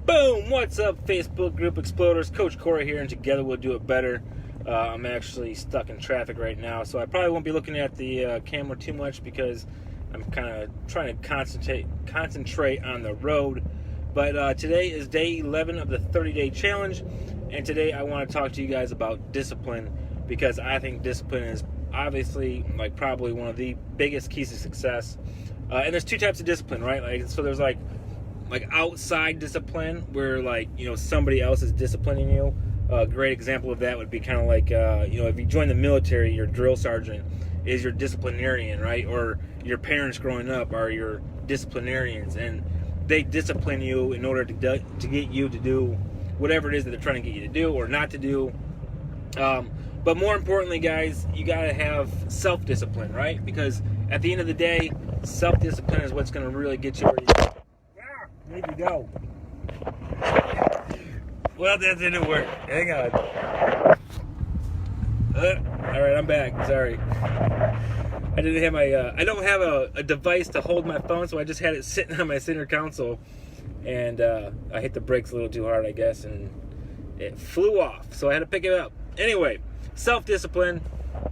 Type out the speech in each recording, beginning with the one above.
Boom! What's up, Facebook group exploders? Coach Corey here, and together we'll do it better. I'm actually stuck in traffic right now, so I probably won't be looking at the camera too much because I'm kind of trying to concentrate on the road. But today is day 11 of the 30-day challenge, and today I want to talk to you guys about discipline, because I think discipline is obviously probably one of the biggest keys to success. And there's two types of discipline, right? So there's like outside discipline where somebody else is disciplining you. A great example of that would be kind of like if you join the military, your drill sergeant is your disciplinarian, right? Or your parents growing up are your disciplinarians, and they discipline you in order to get you to do whatever it is that they're trying to get you to do or not to do. But more importantly, guys, you got to have self-discipline, right? Because at the end of the day, self-discipline is what's going to really get you where you need to go. Well, that didn't work. Hang on. All right, I'm back. Sorry. I didn't have my. I don't have a device to hold my phone, so I just had it sitting on my center console, and I hit the brakes a little too hard, I guess, and it flew off. So I had to pick it up. Anyway, self-discipline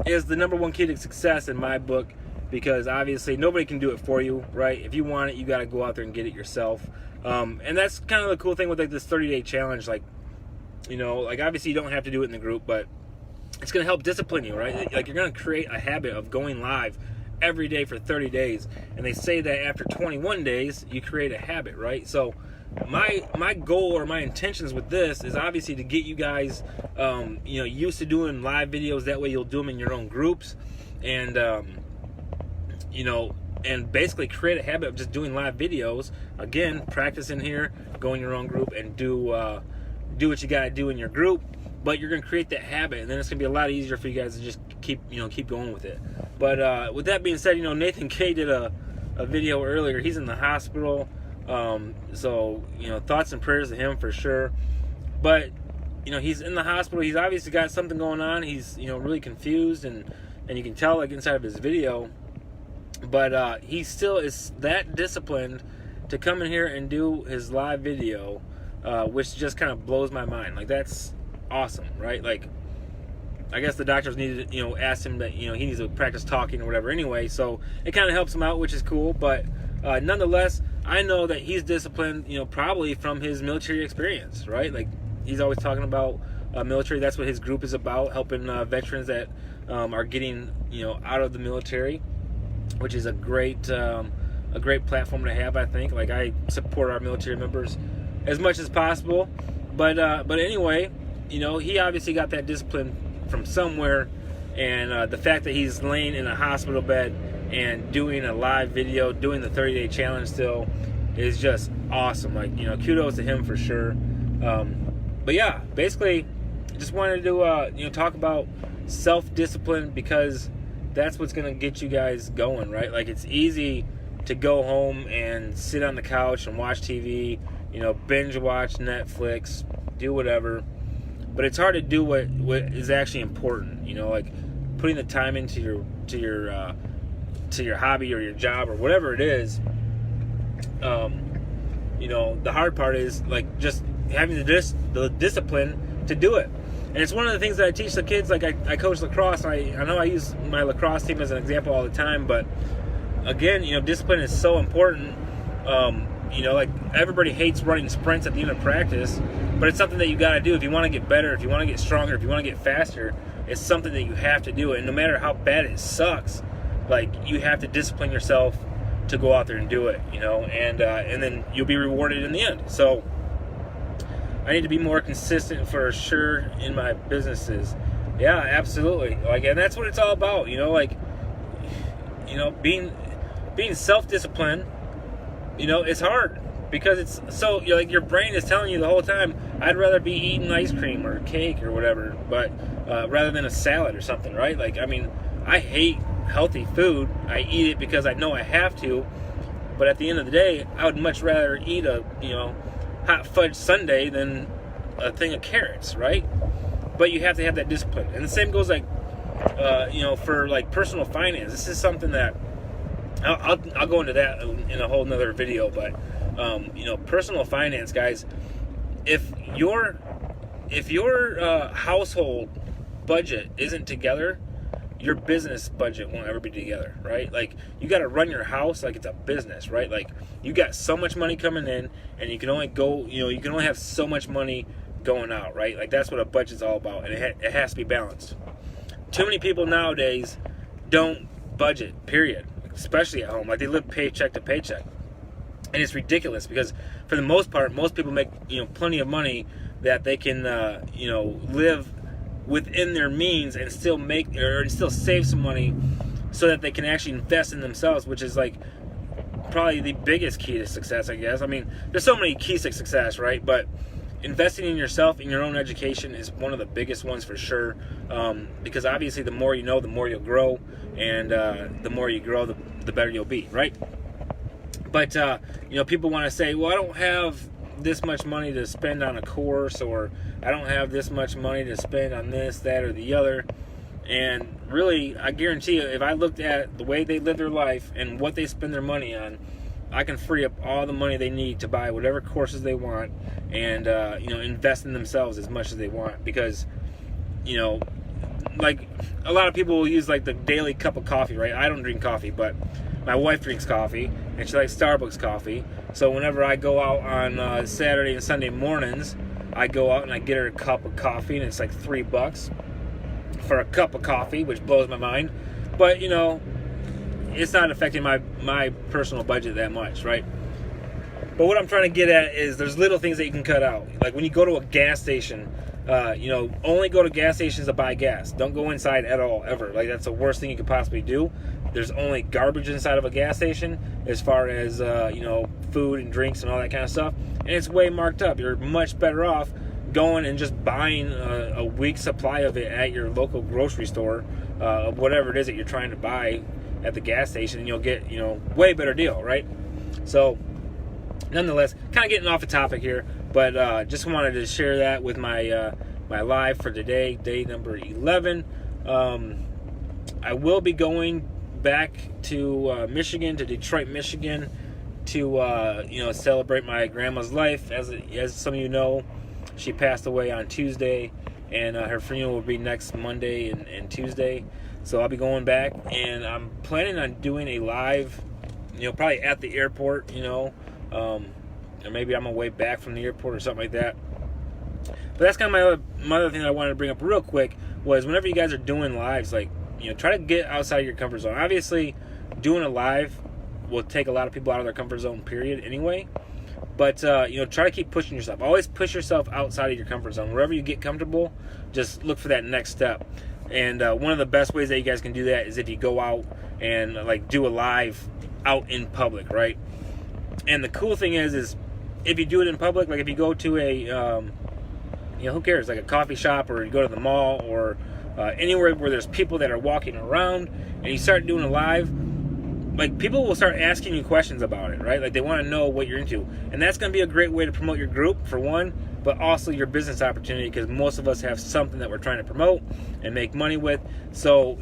is the number one key to success in my book, because obviously nobody can do it for you, right? If you want it, you got to go out there and get it yourself. And that's kind of the cool thing with this 30-day challenge. Obviously you don't have to do it in the group, but it's going to help discipline you, right? You're going to create a habit of going live every day for 30 days. And they say that after 21 days, you create a habit, right? So my goal or my intentions with this is obviously to get you guys, used to doing live videos. That way you'll do them in your own groups, and and basically create a habit of just doing live videos. Again, practice in here, go in your own group, and do what you gotta do in your group. But you're gonna create that habit, and then it's gonna be a lot easier for you guys to just keep going with it. But with that being said, Nathan K did a video earlier. He's in the hospital, so thoughts and prayers to him for sure. But he's in the hospital. He's obviously got something going on. He's really confused, and you can tell inside of his video. But he still is that disciplined to come in here and do his live video, which just kind of blows my mind. That's awesome, right? I guess the doctors needed to, ask him that, he needs to practice talking or whatever anyway. So it kind of helps him out, which is cool. But nonetheless, I know that he's disciplined, probably from his military experience, right? He's always talking about military. That's what his group is about, helping veterans that are getting, out of the military, which is a great platform to have, I think. I support our military members as much as possible. But anyway, he obviously got that discipline from somewhere, and the fact that he's laying in a hospital bed and doing a live video, doing the 30-day challenge still, is just awesome. Kudos to him for sure. But yeah, basically, just wanted to talk about self-discipline, because that's what's going to get you guys going, right? It's easy to go home and sit on the couch and watch TV, binge watch Netflix, do whatever. But it's hard to do what is actually important, putting the time into your hobby or your job or whatever it is. The hard part is just having the discipline to do it. And it's one of the things that I teach the kids. I coach lacrosse. I know I use my lacrosse team as an example all the time, but again, discipline is so important. Everybody hates running sprints at the end of practice, but it's something that you got to do if you want to get better, if you want to get stronger, if you want to get faster. It's something that you have to do, and no matter how bad it sucks, you have to discipline yourself to go out there and do it, and then you'll be rewarded in the end. So I need to be more consistent for sure in my businesses. Yeah, absolutely. And that's what it's all about, being self-disciplined. It's hard because it's so, your brain is telling you the whole time, I'd rather be eating ice cream or cake or whatever, but rather than a salad or something, right? I hate healthy food. I eat it because I know I have to, but at the end of the day, I would much rather eat a, hot fudge sundae than a thing of carrots, right? But you have to have that discipline. And the same goes for personal finance. This is something that I'll go into that in a whole nother video, but personal finance, guys, if your household budget isn't together, your business budget won't ever be together, right? Like, you got to run your house like it's a business, right? Like, you got so much money coming in, and you can only you can only have so much money going out, right? Like, that's what a budget's all about, and it has to be balanced. Too many people nowadays don't budget, period, especially at home. Like, they live paycheck to paycheck, and it's ridiculous because for the most part, most people make plenty of money that they can live within their means and still save some money so that they can actually invest in themselves, which is like probably the biggest key to success, I guess. I mean, there's so many keys to success, right? But investing in yourself, in your own education, is one of the biggest ones for sure, because obviously the more you know, the more you'll grow, and the more you grow, the better you'll be, right? But people want to say, well, I don't have this much money to spend on a course, or I don't have this much money to spend on this, that, or the other. And really, I guarantee you, if I looked at the way they live their life and what they spend their money on, I can free up all the money they need to buy whatever courses they want, and invest in themselves as much as they want. Because like, a lot of people will use like the daily cup of coffee, right? I don't drink coffee, but my wife drinks coffee, and she likes Starbucks coffee. So whenever I go out on Saturday and Sunday mornings, I go out and I get her a cup of coffee, and it's like $3 for a cup of coffee, which blows my mind. But it's not affecting my personal budget that much, right? But what I'm trying to get at is there's little things that you can cut out. Like, when you go to a gas station, only go to gas stations to buy gas. Don't go inside at all, ever. Like, that's the worst thing you could possibly do. There's only garbage inside of a gas station as far as food and drinks and all that kind of stuff, and it's way marked up. You're much better off going and just buying a week's supply of it at your local grocery store, whatever it is that you're trying to buy at the gas station, and you'll get way better deal, right? So nonetheless, kind of getting off the topic here, but just wanted to share that with my my live for today, day number 11. I will be going back to Michigan, to Detroit, Michigan, to celebrate my grandma's life. As some of you know, she passed away on Tuesday, and her funeral will be next Monday and Tuesday. So I'll be going back, and I'm planning on doing a live, probably at the airport, or maybe on my way back from the airport or something like that. But that's kind of my other thing that I wanted to bring up real quick was, whenever you guys are doing lives, like, try to get outside of your comfort zone. Obviously, doing a live will take a lot of people out of their comfort zone, period, anyway. But, try to keep pushing yourself. Always push yourself outside of your comfort zone. Wherever you get comfortable, just look for that next step. And one of the best ways that you guys can do that is if you go out and, like, do a live out in public, right? And the cool thing is if you do it in public, like if you go to a, who cares, like a coffee shop, or you go to the mall, or anywhere where there's people that are walking around, and you start doing a live, like, people will start asking you questions about it, right? Like, they want to know what you're into. And that's going to be a great way to promote your group, for one, but also your business opportunity, because most of us have something that we're trying to promote and make money with. So,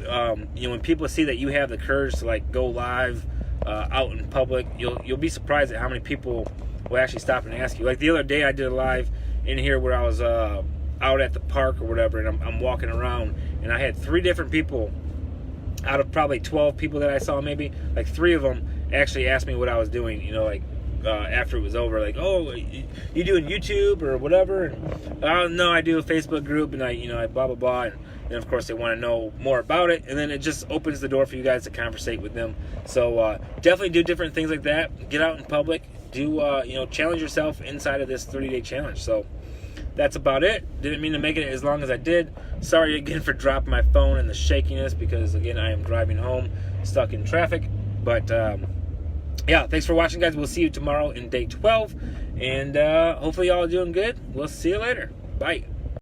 when people see that you have the courage to, like, go live out in public, you'll be surprised at how many people will actually stop and ask you. Like, the other day, I did a live in here where I was out at the park or whatever, and I'm walking around, and I had 3 different people out of probably 12 people that I saw, maybe, like 3 of them actually asked me what I was doing, after it was over, like, oh, you doing YouTube or whatever? And, no, I do a Facebook group, and I blah, blah, blah, and of course they want to know more about it, and then it just opens the door for you guys to conversate with them. So definitely do different things like that. Get out in public, do challenge yourself inside of this 30-day challenge. So that's about it. Didn't mean to make it as long as I did. Sorry again for dropping my phone and the shakiness, because again, I am driving home stuck in traffic. But yeah, thanks for watching, guys. We'll see you tomorrow in day 12, and hopefully y'all are doing good. We'll see you later. Bye.